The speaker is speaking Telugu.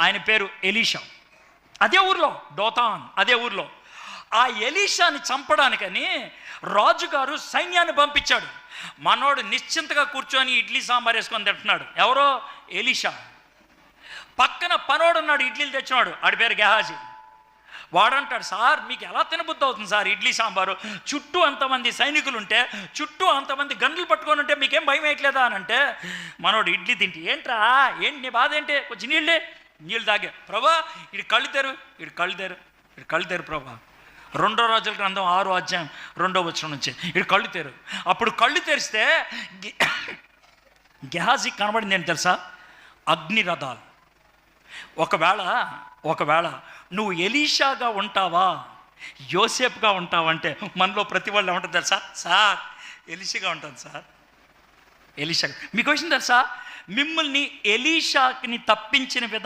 ఆయన పేరు ఎలీషా. అదే ఊర్లో, దోతాన్ అదే ఊర్లో. ఆ ఎలీషాని చంపడానికని రాజుగారు సైన్యాన్ని పంపించాడు. మనోడు నిశ్చింతగా కూర్చొని ఇడ్లీ సాంబార్ వేసుకొని తింటున్నాడు. ఎవరో? ఎలీషా. పక్కన పనోడు ఉన్నాడు, ఇడ్లీలు తెచ్చినాడు, ఆడి పేరు గెహాజీ. వాడంటాడు, సార్ మీకు ఎలా తినబుద్ధి అవుతుంది సార్ ఇడ్లీ సాంబారు? చుట్టూ అంతమంది సైనికులు ఉంటే, చుట్టూ అంతమంది గన్నులు పట్టుకొని ఉంటే మీకేం భయం వేయట్లేదా అని అంటే, మనోడు ఇడ్లీ తింటే, ఏంట్రా ఏంటి నీ బాధ ఏంటి? కొంచెం నీళ్ళు తాగే. ప్రభా ఇటు కళ్ళు తెరు, ఇటు కళ్ళు తెరు ప్రభా. 2 రాజుల గ్రంథం 6వ అధ్యాయం 2వ వచనం నుంచి, ఇటు కళ్ళు తెరు. అప్పుడు కళ్ళు తెరిస్తే గెహాజీ కనబడింది ఏంటి తెలుసా? అగ్ని రథాలు. ఒకవేళ నువ్వు ఎలీషాగా ఉంటావా, యోసేపుగా ఉంటావా అంటే మనలో ప్రతి వాళ్ళు ఏమంటారు తెలుసా? సార్ ఎలీషాగా ఉంటాను సార్, ఎలీషా. మీకు విషయం తెలుసా? మిమ్మల్ని ఎలీషాకి తప్పించిన విధానం